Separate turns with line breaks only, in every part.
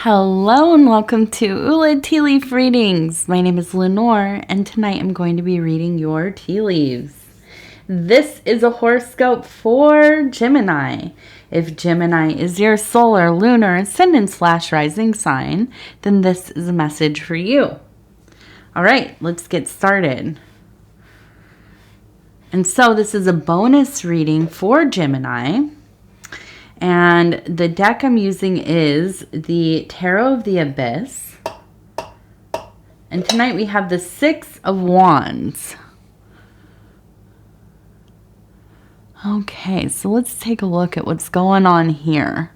Hello and welcome to Ula Tea Leaf Readings. My name is Lenor and tonight I'm going to be reading your tea leaves. This is a horoscope for Gemini. If Gemini is your solar, lunar, ascendant / rising sign, then this is a message for you. All right, let's get started. And so this is a bonus reading for Gemini. And the deck I'm using is the Tarot of the Abyss. And tonight we have the Six of Wands. Okay, so let's take a look at what's going on here.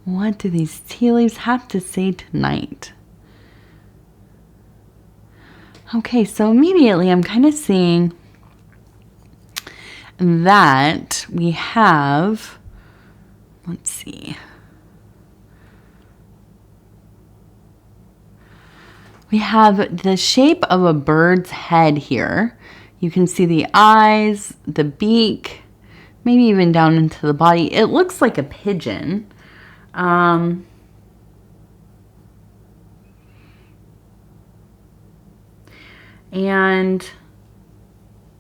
What do these tea leaves have to say tonight? Okay, so immediately I'm kind of seeing that we have, let's see. We have the shape of a bird's head here. You can see the eyes, the beak, maybe even down into the body. It looks like a pigeon. And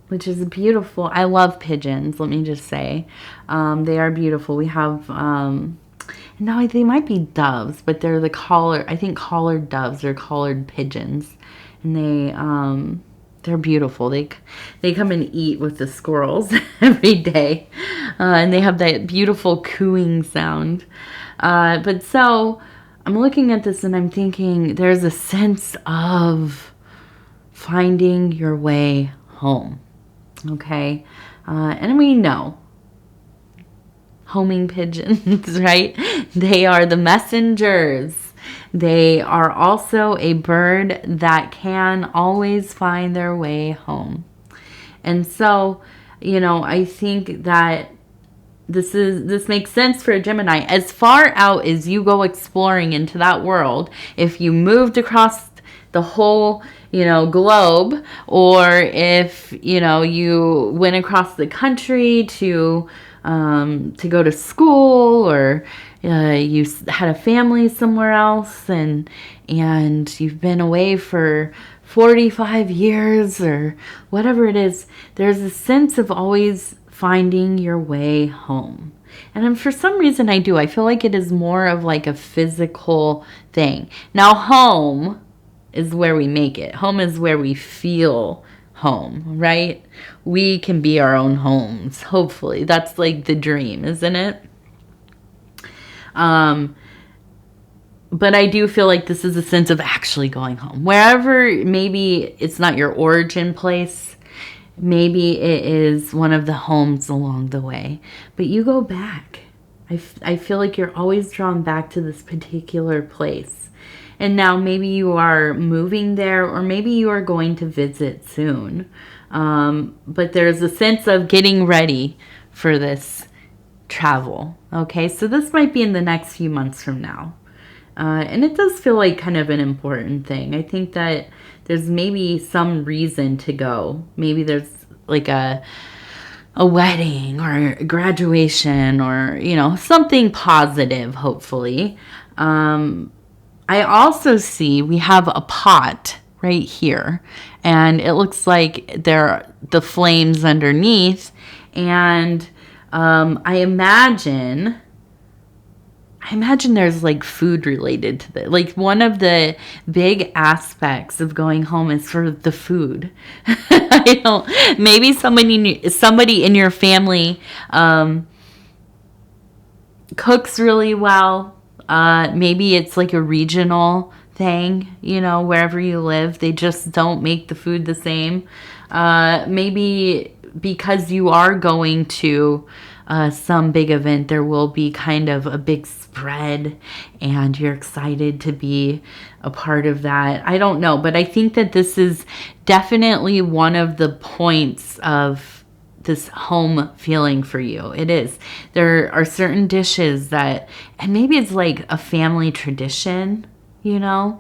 which is beautiful. I love pigeons, let me just say. They are beautiful. We have, no, they might be doves, but they're the collared doves or collared pigeons. And they're beautiful. They come and eat with the squirrels every day. And they have that beautiful cooing sound. But so I'm looking at this and I'm thinking there's a sense of finding your way home. Okay, and we know homing pigeons, right? They are the messengers. They are also a bird that can always find their way home. And so, I think that this makes sense for a Gemini. As far out as you go exploring into that world, if you moved across the whole globe, or if you went across the country to go to school, or you had a family somewhere else and you've been away for 45 years or whatever it is, there's a sense of always finding your way home. And for some reason I feel like it is more of like a physical thing. Now home is where we make it. Home is where we feel home, right? We can be our own homes, hopefully. That's like the dream, isn't it? But I do feel like this is a sense of actually going home. Wherever, maybe it's not your origin place. Maybe it is one of the homes along the way. But you go back. I feel like you're always drawn back to this particular place. And now maybe you are moving there, or maybe you are going to visit soon. But there's a sense of getting ready for this travel. Okay, so this might be in the next few months from now. And it does feel like kind of an important thing. I think that there's maybe some reason to go. Maybe there's like a wedding or a graduation, or, something positive, hopefully. I also see we have a pot right here, and it looks like there are the flames underneath, and I imagine there's like food related to that. Like one of the big aspects of going home is for the food. Maybe somebody in your family cooks really well. Maybe it's like a regional thing, wherever you live, they just don't make the food the same. Maybe because you are going to some big event, there will be kind of a big spread and you're excited to be a part of that. I don't know, but I think that this is definitely one of the points of this home feeling for you. It is. There are certain dishes that, and maybe it's like a family tradition, yeah.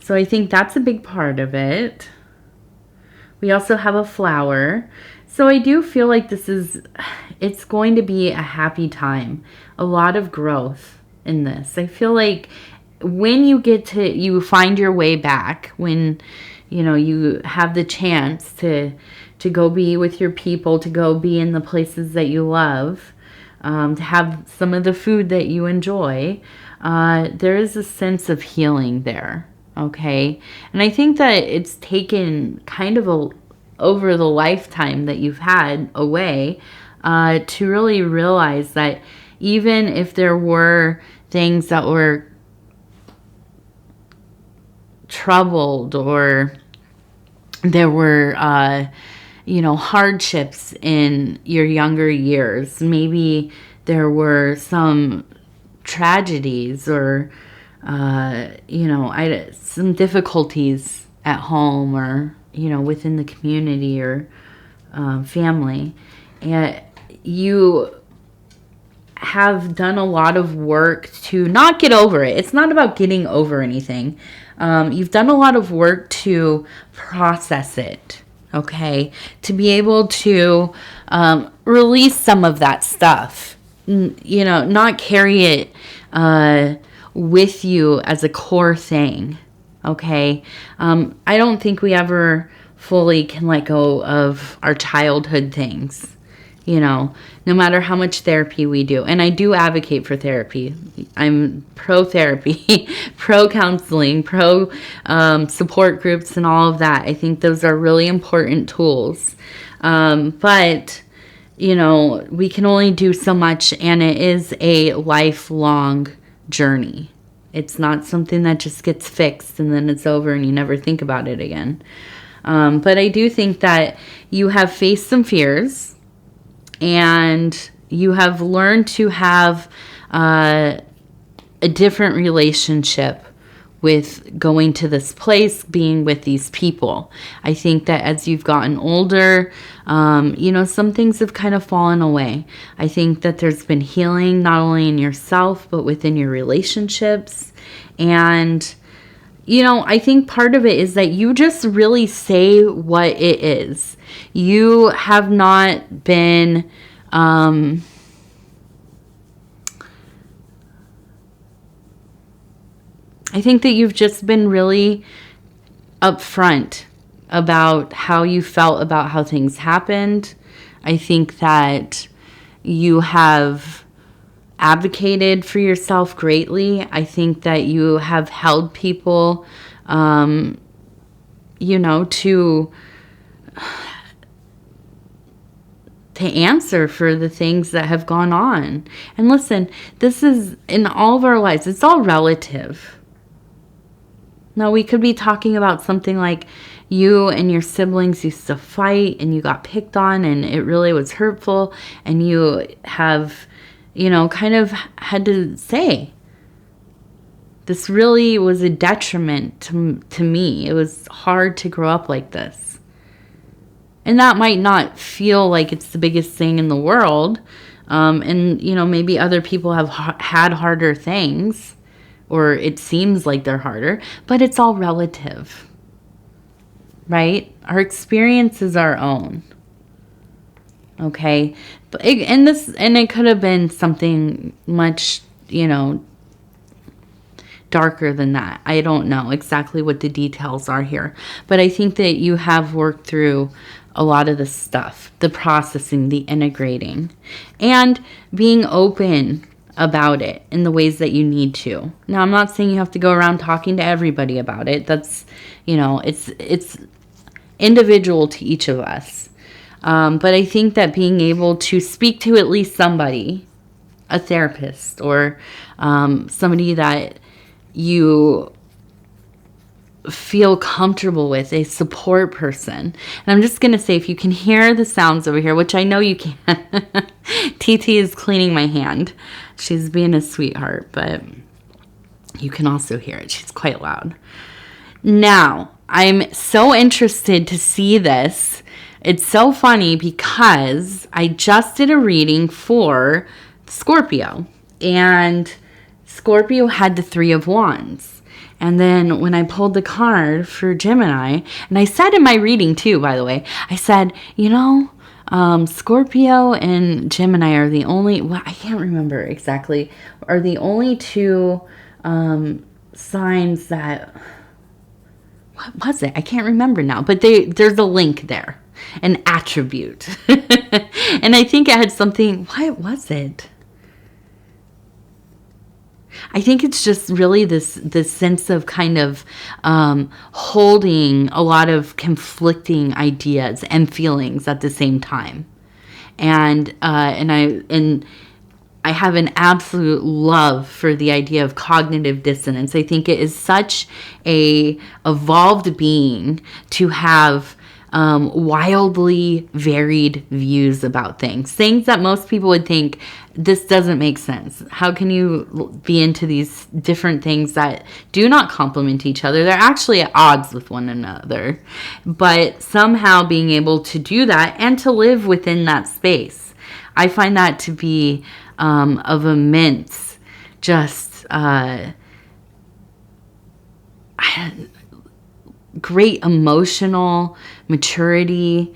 So I think that's a big part of it. We also have a flower. So I do feel like it's going to be a happy time. A lot of growth in this. I feel like when you find your way back, when, you have the chance to go be with your people, to go be in the places that you love, to have some of the food that you enjoy, there is a sense of healing there. Okay. And I think that it's taken kind of over the lifetime that you've had away, to really realize that even if there were things that were troubled, or there were, hardships in your younger years, maybe there were some tragedies, or, some difficulties at home, or, within the community, or family, and you have done a lot of work to not get over it. It's not about getting over anything. You've done a lot of work to process it, okay? To be able to release some of that stuff, not carry it with you as a core thing, okay? I don't think we ever fully can let go of our childhood things, no matter how much therapy we do. And I do advocate for therapy. I'm pro therapy, pro counseling, pro support groups, and all of that. I think those are really important tools. But, we can only do so much, and it is a lifelong journey. It's not something that just gets fixed and then it's over and you never think about it again. But I do think that you have faced some fears, and you have learned to have a different relationship with going to this place, being with these people. I think that as you've gotten older, some things have kind of fallen away. I think that there's been healing, not only in yourself, but within your relationships. And, I think part of it is that you just really say what it is. You have not been, I think that you've just been really upfront about how you felt about how things happened. I think that you have advocated for yourself greatly. I think that you have held people, to answer for the things that have gone on. And listen, this is in all of our lives. It's all relative. Now, we could be talking about something like you and your siblings used to fight and you got picked on and it really was hurtful, and you have, kind of had to say, this really was a detriment to me. It was hard to grow up like this. And that might not feel like it's the biggest thing in the world. And, maybe other people have had harder things, or it seems like they're harder, but it's all relative, right? Our experience is our own. Okay. And it could have been something much, darker than that. I don't know exactly what the details are here, but I think that you have worked through a lot of the stuff, the processing, the integrating, and being open about it in the ways that you need to. Now, I'm not saying you have to go around talking to everybody about it. That's, it's individual to each of us. But I think that being able to speak to at least somebody, a therapist, or somebody that you feel comfortable with, a support person. And I'm just going to say, if you can hear the sounds over here, which I know you can, TT is cleaning my hand. She's being a sweetheart, but you can also hear it. She's quite loud. Now, I'm so interested to see this. It's so funny because I just did a reading for Scorpio, and Scorpio had the Three of Wands. And then when I pulled the card for Gemini, and I said in my reading too, by the way, I said, Scorpio and Gemini are the only, well, I can't remember exactly, are the only two signs that, what was it? I can't remember now, but there's a link there, an attribute. And I think it had something, what was it? I think it's just really this sense of kind of holding a lot of conflicting ideas and feelings at the same time, and I have an absolute love for the idea of cognitive dissonance. I think it is such a evolved being to have wildly varied views about things that most people would think, this doesn't make sense. How can you be into these different things that do not complement each other? They're actually at odds with one another, but somehow being able to do that and to live within that space, I find that to be of immense, just great emotional maturity,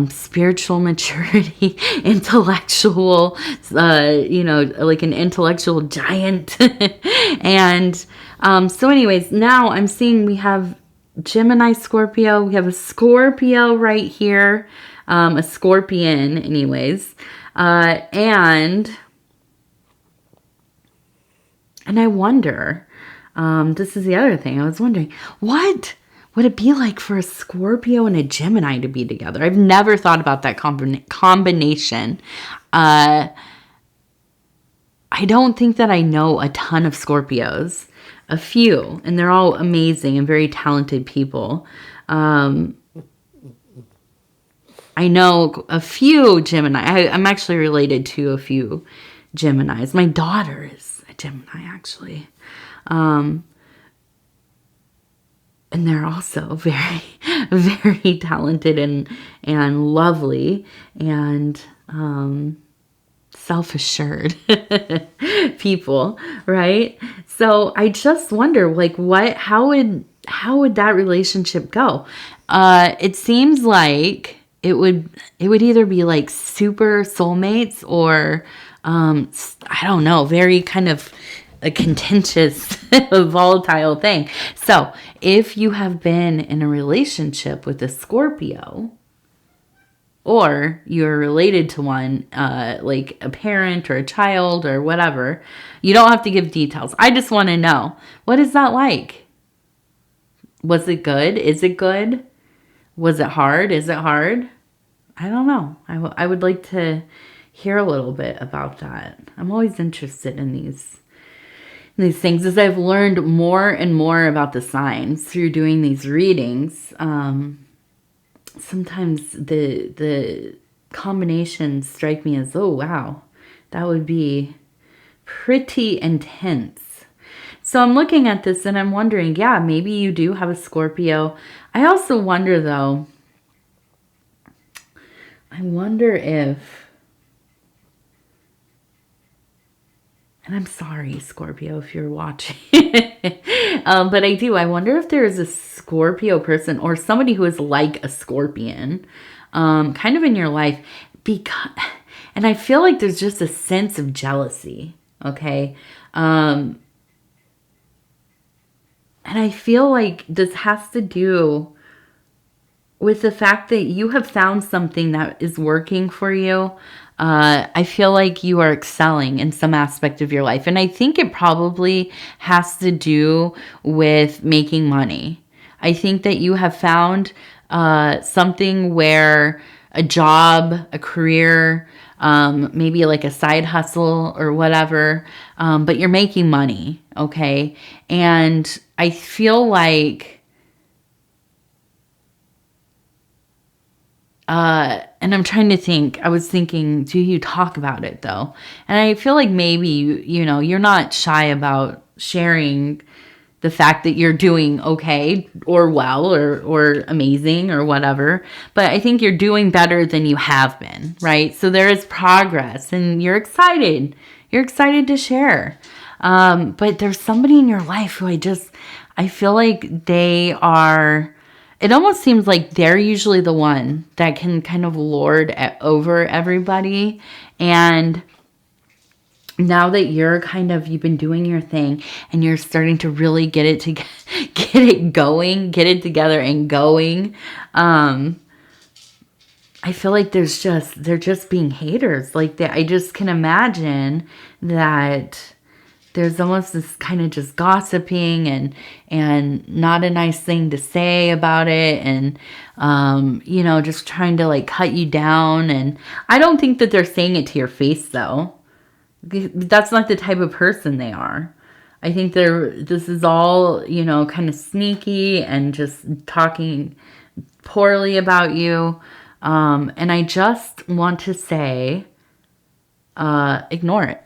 spiritual maturity, intellectual, like an intellectual giant. And so anyways, now I'm seeing we have Gemini, Scorpio. We have a Scorpio right here, a scorpion anyways. And I wonder, this is the other thing. I was wondering, what would it be like for a Scorpio and a Gemini to be together? I've never thought about that combination. I don't think that I know a ton of Scorpios. A few, and they're all amazing and very talented people. I know a few Gemini. I'm actually related to a few Geminis. My daughter is a Gemini, actually. And they're also very, very talented and lovely and self-assured people, right? So I just wonder, like, how would that relationship go? It seems like it would either be like super soulmates or I don't know, very kind of a contentious, volatile thing. So if you have been in a relationship with a Scorpio, or you're related to one, like a parent or a child or whatever, you don't have to give details. I just want to know, what is that like? Was it good? Is it good? Was it hard? Is it hard? I don't know. I would like to hear a little bit about that. I'm always interested in these things as I've learned more and more about the signs through doing these readings. Sometimes the combinations strike me as, oh wow, that would be pretty intense. So I'm looking at this and I'm wondering, yeah, maybe you do have a Scorpio. I also wonder though, if, and I'm sorry, Scorpio, if you're watching, but I wonder if there is a Scorpio person or somebody who is like a scorpion, kind of in your life, and I feel like there's just a sense of jealousy, okay? And I feel like this has to do with the fact that you have found something that is working for you. I feel like you are excelling in some aspect of your life. And I think it probably has to do with making money. I think that you have found something where a job, a career, maybe like a side hustle or whatever, but you're making money, okay? And I feel like and I'm trying to think, I was thinking, do you talk about it though? And I feel like maybe, you're not shy about sharing the fact that you're doing okay or well or amazing or whatever. But I think you're doing better than you have been, right? So there is progress and you're excited. You're excited to share. But there's somebody in your life who I feel like they are it almost seems like they're usually the one that can kind of lord over everybody. And now that you've been doing your thing and you're starting to really get it together and going, I feel like they're just being haters. Like I just can imagine that there's almost this kind of just gossiping and not a nice thing to say about it, and just trying to like cut you down. And I don't think that they're saying it to your face though. That's not the type of person they are. I think this is all, kind of sneaky and just talking poorly about you. And I just want to say, ignore it.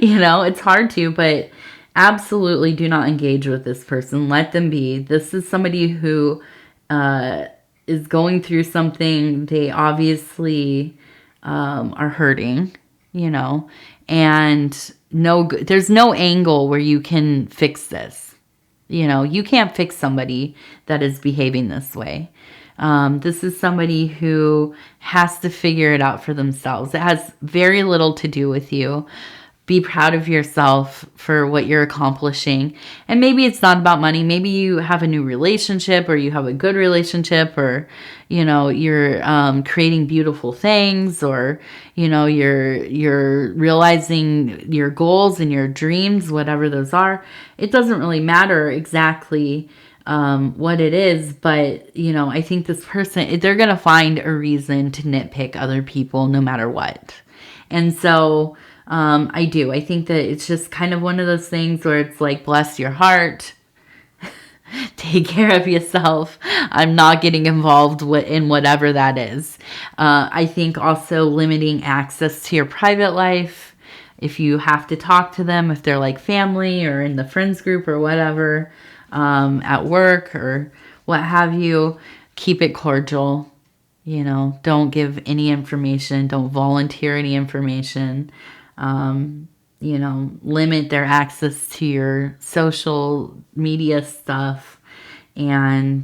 It's hard to, but absolutely do not engage with this person. Let them be. This is somebody who is going through something. They obviously are hurting, and there's no angle where you can fix this. You can't fix somebody that is behaving this way. This is somebody who has to figure it out for themselves. It has very little to do with you. Be proud of yourself for what you're accomplishing. And maybe it's not about money. Maybe you have a new relationship, or you have a good relationship, or, you're creating beautiful things, or, you're realizing your goals and your dreams, whatever those are. It doesn't really matter exactly what it is, but I think this person, they're gonna find a reason to nitpick other people no matter what. And so I think that it's just kind of one of those things where it's like, bless your heart, take care of yourself. I'm not getting involved in whatever that is. I think also limiting access to your private life. If you have to talk to them, if they're like family or in the friends group or whatever, at work or what have you, keep it cordial. Don't give any information. Don't volunteer any information. Limit their access to your social media stuff, and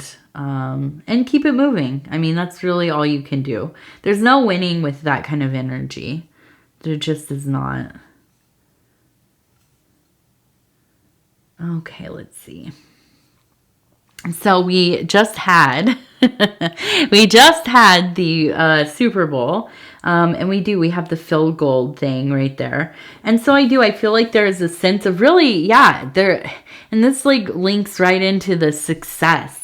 keep it moving. I mean, that's really all you can do. There's no winning with that kind of energy. There just is not. Okay, let's see. So we just had the Super Bowl, and we have the Phil Gold thing right there. And so I feel like there is a sense of really, and this like links right into the success.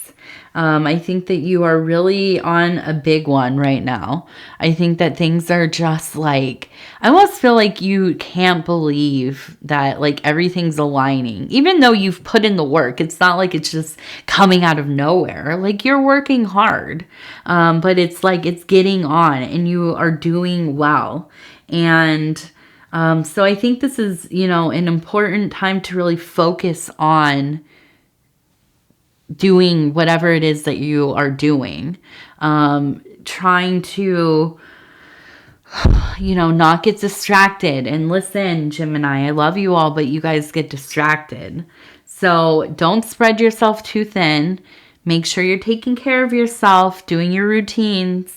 I think that you are really on a big one right now. I think that things are just like, I almost feel like you can't believe that like everything's aligning. Even though you've put in the work, it's not like it's just coming out of nowhere. Like you're working hard, but it's like it's getting on and you are doing well. And so I think this is, an important time to really focus on doing whatever it is that you are doing, trying to, not get distracted. And listen, Gemini, I love you all, but you guys get distracted. So don't spread yourself too thin. Make sure you're taking care of yourself, doing your routines.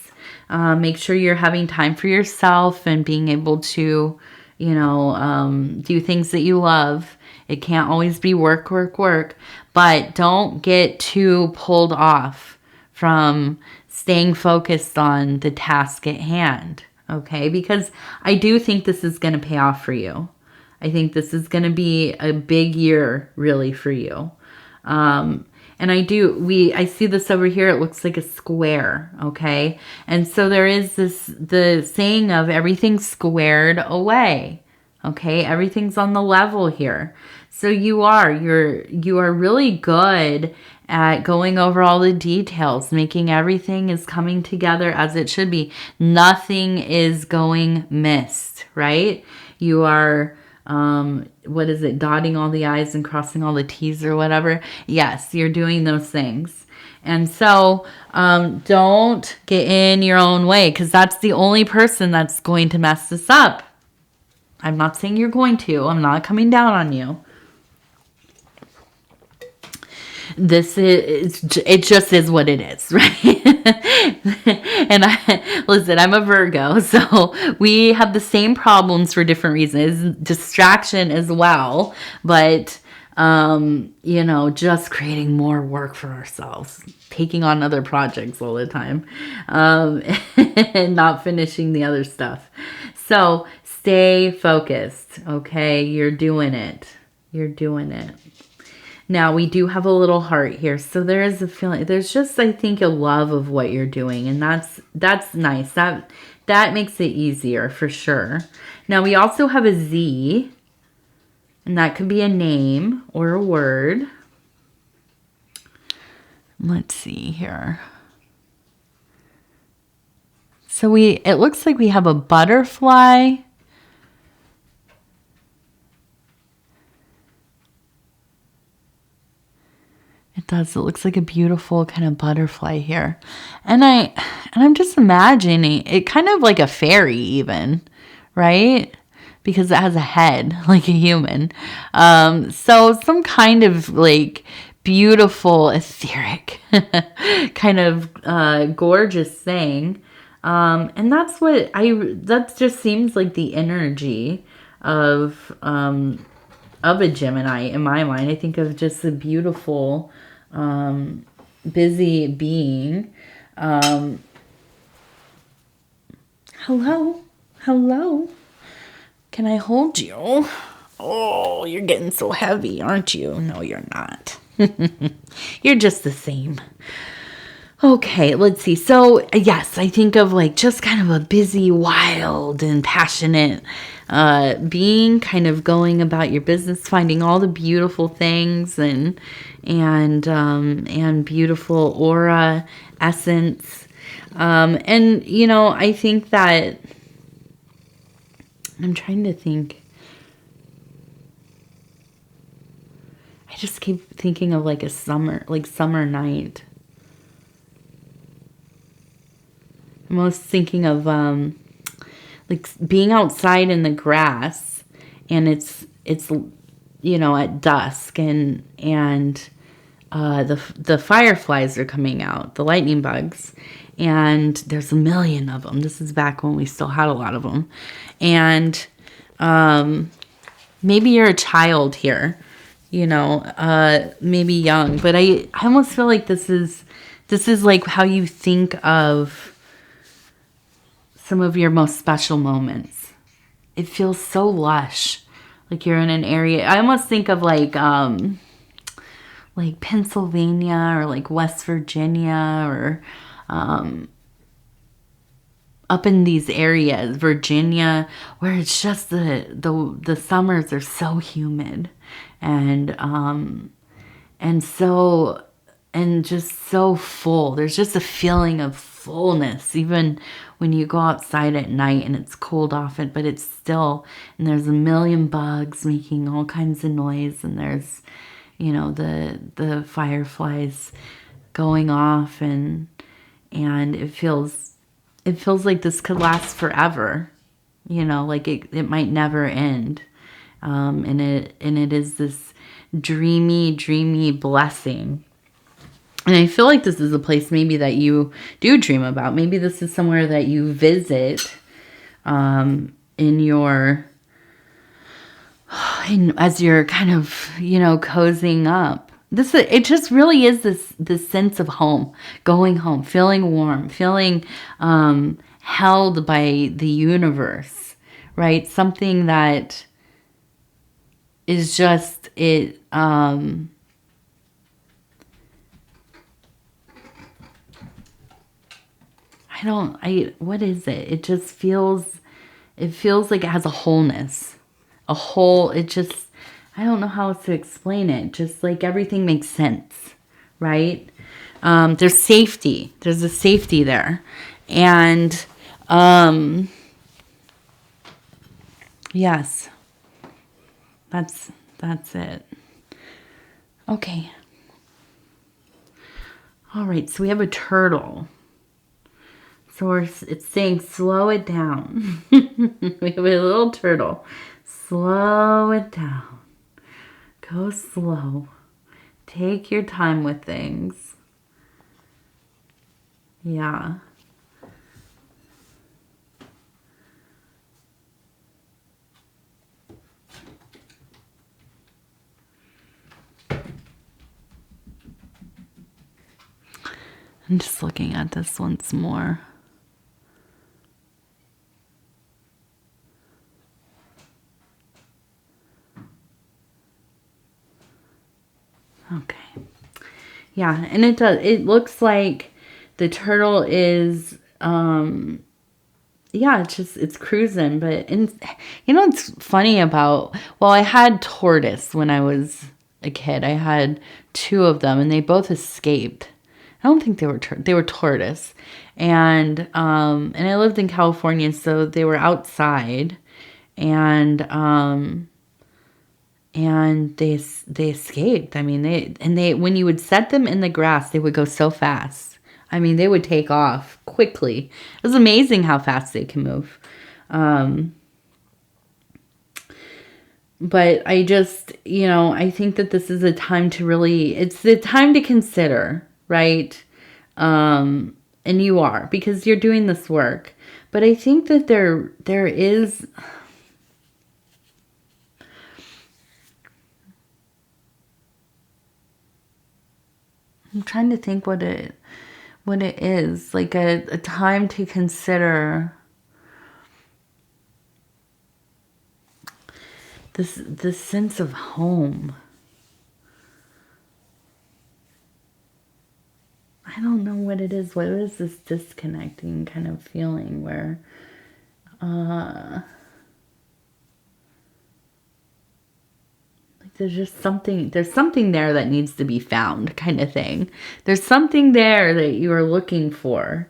Make sure you're having time for yourself and being able to, do things that you love. It can't always be work, work, work, but don't get too pulled off from staying focused on the task at hand, okay? Because I do think this is going to pay off for you. I think this is going to be a big year, really, for you. And I see this over here. It looks like a square, okay? And so there is the saying of everything's squared away, okay? Everything's on the level here. So you are really good at going over all the details, making everything is coming together as it should be. Nothing is going missed, right? You are, dotting all the I's and crossing all the T's or whatever. Yes, you're doing those things. And so don't get in your own way, because that's the only person that's going to mess this up. I'm not saying you're going to. I'm not coming down on you. it just is what it is, right? And listen, I'm a Virgo, so we have the same problems for different reasons, distraction as well, but just creating more work for ourselves, taking on other projects all the time, and not finishing the other stuff. So stay focused, okay? You're doing it. Now, we do have a little heart here. So there is a feeling, there's just, I think, a love of what you're doing. And that's nice. That makes it easier for sure. Now, we also have a Z. And that could be a name or a word. Let's see here. So it looks like we have a butterfly. It does. It looks like a beautiful kind of butterfly here. And I'm just imagining it kind of like a fairy even, right? Because it has a head like a human. So some kind of like beautiful, etheric, kind of gorgeous thing. And that just seems like the energy of a Gemini in my mind. I think of just a beautiful, busy being. Hello. Can I hold you? Oh, you're getting so heavy, aren't you? No, you're not. You're just the same. Okay, let's see. So, yes, I think of like just kind of a busy, wild, and passionate being, kind of going about your business, finding all the beautiful things and beautiful aura, essence. And, I think that I'm trying to think. I just keep thinking of like a summer night. I'm most thinking of like being outside in the grass, and it's at dusk, and the fireflies are coming out, the lightning bugs, and there's a million of them. This is back when we still had a lot of them. And maybe you're a child here, maybe young, but I almost feel like this is like how you think of some of your most special moments. It feels so lush, like you're in an area. I almost think of like Pennsylvania or like West Virginia or up in these areas, Virginia, where it's just the summers are so humid and just so full. There's just a feeling of fullness, even when you go outside at night and it's cold off it, but it's still, and there's a million bugs making all kinds of noise, and there's, the fireflies going off, and it feels like this could last forever, like it might never end. And it is this dreamy blessing. And I feel like this is a place maybe that you do dream about. Maybe this is somewhere that you visit as you're kind of, cozying up. It just really is this sense of home, going home, feeling warm, feeling held by the universe, right? Something that is just what is it? It just feels like it has a wholeness, I don't know how else to explain it. Just like everything makes sense, right? There's safety. There's a safety there. And, yes, that's it. Okay. All right. So we have a turtle. So it's saying slow it down. We have a little turtle. Slow it down. Go slow. Take your time with things. Yeah. I'm just looking at this once more. Okay. Yeah, and it does. It looks like the turtle is, yeah, it's cruising. But, it's funny about, well, I had tortoise when I was a kid. I had 2 of them, and they both escaped. I don't think they were tortoise. And I lived in California, so they were outside, and they escaped. I mean, they when you would set them in the grass, they would go so fast. I mean, they would take off quickly. It was amazing how fast they can move. But I just, I think that this is a time to really, it's the time to consider, right? And you are, because you're doing this work. But I think that there is, I'm trying to think what it is, like a time to consider this sense of home. I don't know what it is. What is this disconnecting kind of feeling where like there's something there that needs to be found, kind of thing. There's something there that you are looking for.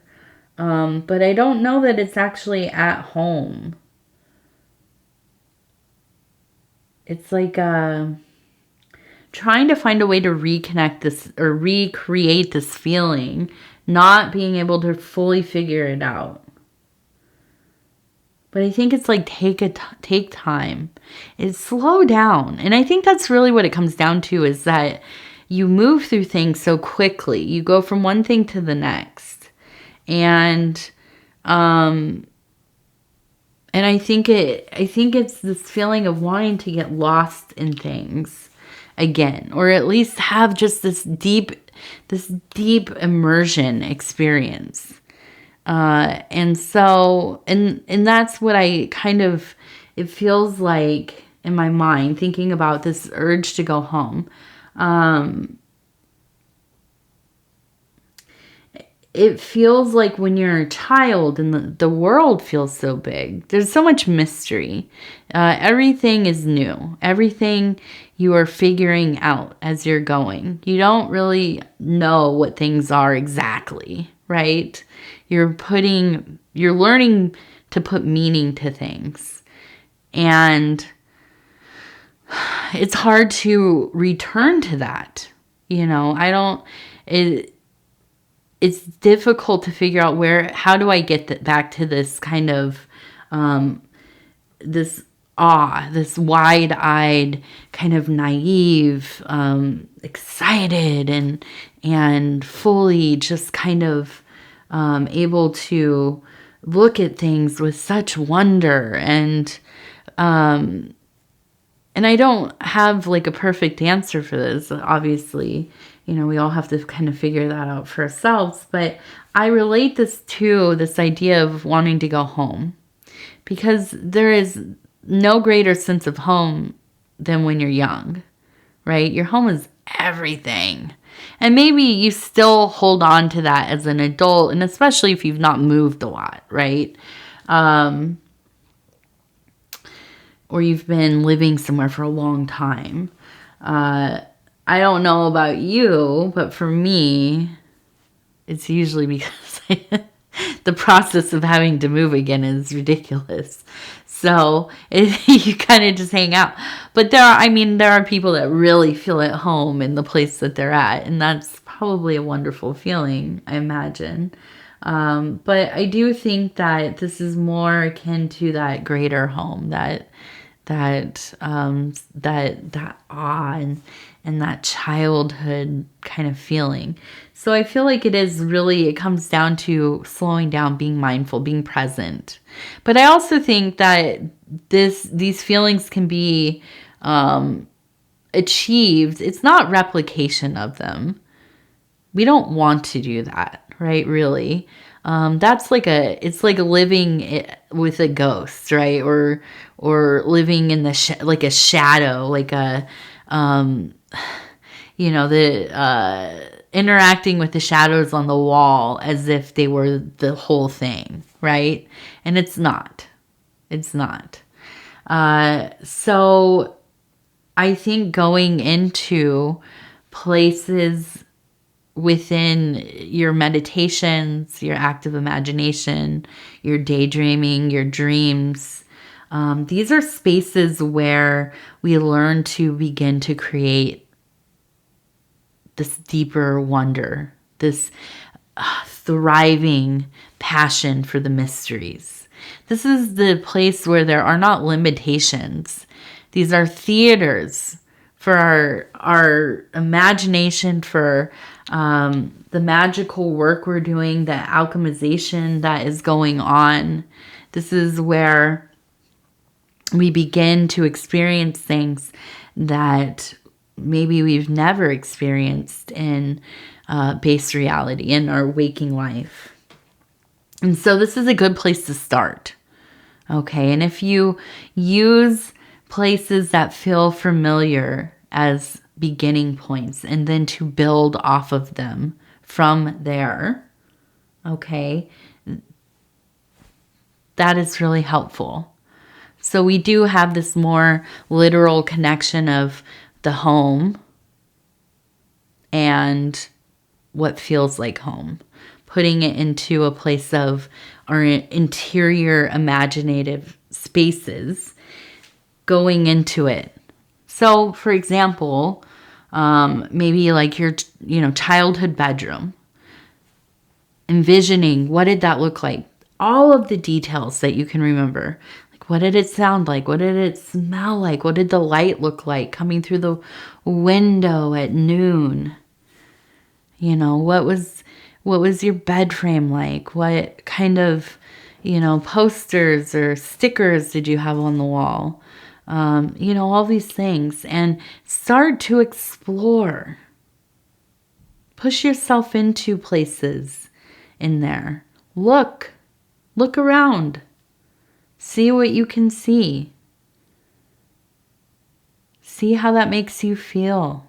But I don't know that it's actually at home. It's like trying to find a way to reconnect this or recreate this feeling, not being able to fully figure it out. But I think it's like take time. It's slow down. And I think that's really what it comes down to, is that you move through things so quickly. You go from one thing to the next. And I think it's this feeling of wanting to get lost in things again, or at least have just this deep immersion experience. And that's what it feels like in my mind, thinking about this urge to go home. It feels like when you're a child and the world feels so big. There's so much mystery. Everything is new. Everything you are figuring out as you're going. You don't really know what things are exactly, right? You're learning to put meaning to things. And it's hard to return to that. It's difficult to figure out how do I get back to this kind of, this awe, this wide-eyed, kind of naive, excited and fully just kind of able to look at things with such wonder. And I don't have like a perfect answer for this, obviously. We all have to kind of figure that out for ourselves. But I relate this to this idea of wanting to go home, because there is no greater sense of home than when you're young, right? Your home is everything. And maybe you still hold on to that as an adult, and especially if you've not moved a lot, right? Or you've been living somewhere for a long time. I don't know about you, but for me, it's usually because the process of having to move again is ridiculous. So you kind of just hang out. But there are people that really feel at home in the place that they're at. And that's probably a wonderful feeling, I imagine. But I do think that this is more akin to that greater home, that that awe and that childhood kind of feeling. So I feel like it comes down to slowing down, being mindful, being present. But I also think that these feelings can be achieved. It's not replication of them. We don't want to do that, right? Really. That's it's like living with a ghost, right? Or living in like a shadow, like interacting with the shadows on the wall as if they were the whole thing, right? And it's not. It's not. So I think going into places within your meditations, your active imagination, your daydreaming, your dreams, these are spaces where we learn to begin to create this deeper wonder, this thriving passion for the mysteries. This is the place where there are not limitations. These are theaters for our imagination, for the magical work we're doing, the alchemization that is going on. This is where we begin to experience things that maybe we've never experienced in base reality, in our waking life. And so this is a good place to start. Okay, and if you use places that feel familiar as beginning points and then to build off of them from there, okay, that is really helpful. So we do have this more literal connection of the home and what feels like home, putting it into a place of our interior imaginative spaces, going into it. So, for example, maybe like your, childhood bedroom, envisioning what did that look like? All of the details that you can remember. What did it sound like? What did it smell like? What did the light look like coming through the window at noon? What was your bed frame like? What kind of, posters or stickers did you have on the wall? All these things. And start to explore. Push yourself into places in there. Look around. See what you can see. See how that makes you feel.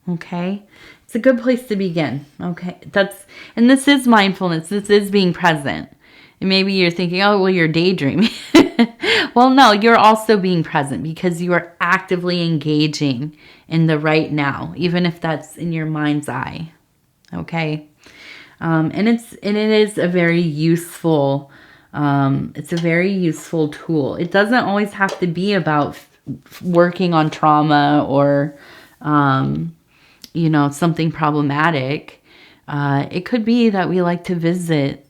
Okay? It's a good place to begin. Okay? And this is mindfulness. This is being present. And maybe you're thinking, oh, well, you're daydreaming. Well, no, you're also being present because you are actively engaging in the right now, even if that's in your mind's eye. Okay? And it is a very useful, it's a very useful tool. It doesn't always have to be about working on trauma or, something problematic. It could be that we like to visit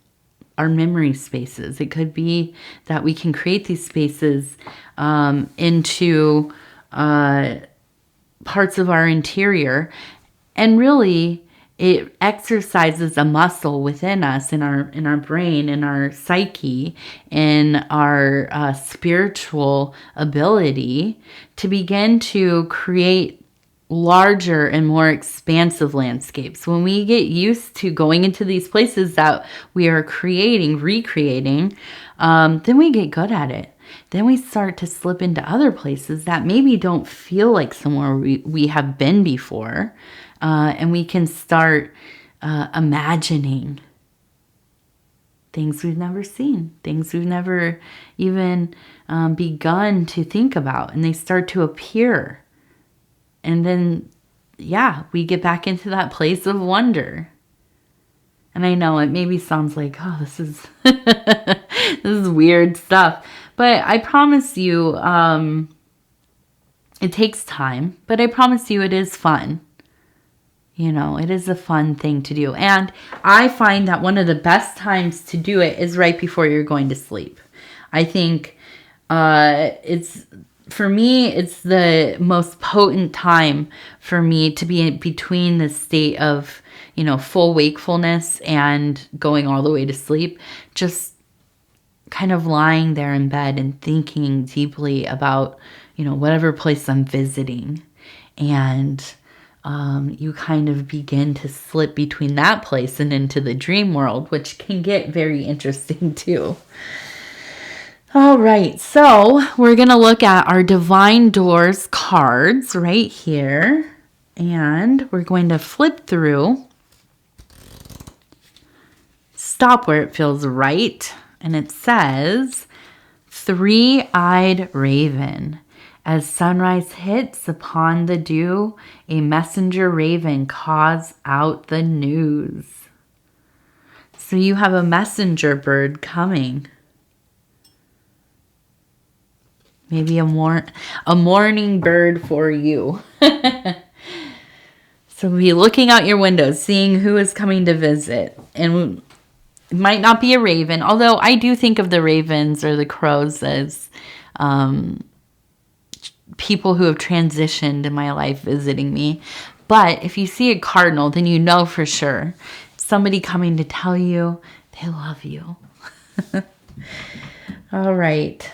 our memory spaces. It could be that we can create these spaces into parts of our interior, and really it exercises a muscle within us, in our brain, in our psyche, in our spiritual ability to begin to create larger and more expansive landscapes. When we get used to going into these places that we are recreating, then we get good at it. Then we start to slip into other places that maybe don't feel like somewhere we have been before. And we can start imagining things we've never seen, things we've never even begun to think about. And they start to appear. And then, we get back into that place of wonder. And I know it maybe sounds like, oh, this is this is weird stuff. But I promise you, it takes time. But I promise you it is fun. It is a fun thing to do. And I find that one of the best times to do it is right before you're going to sleep. I think for me, it's the most potent time for me to be in between the state of, full wakefulness and going all the way to sleep. Just kind of lying there in bed and thinking deeply about, whatever place I'm visiting. And you kind of begin to slip between that place and into the dream world, which can get very interesting too. All right, so we're going to look at our Divine Doors cards right here. And we're going to flip through. Stop where it feels right. And it says, Three-eyed raven. As sunrise hits upon the dew, a messenger raven calls out the news. So you have a messenger bird coming. Maybe a morning bird for you. So be looking out your windows, seeing who is coming to visit. And it might not be a raven, although I do think of the ravens or the crows as people who have transitioned in my life visiting me. But if you see a cardinal, then you know for sure. Somebody coming to tell you they love you. All right.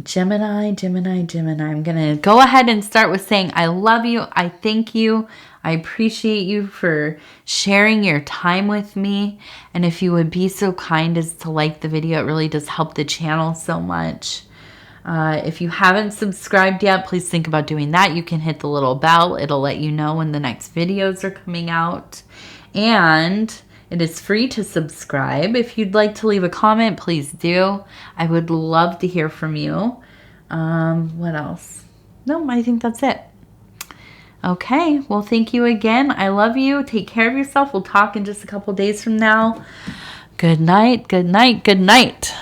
Gemini. I'm going to go ahead and start with saying I love you. I thank you. I appreciate you for sharing your time with me. And if you would be so kind as to like the video, it really does help the channel so much. If you haven't subscribed yet, please think about doing that. You can hit the little bell. It'll let you know when the next videos are coming out. And it is free to subscribe. If you'd like to leave a comment, please do. I would love to hear from you. What else? No, I think that's it. Okay, well, thank you again. I love you. Take care of yourself. We'll talk in just a couple days from now. Good night, good night, good night.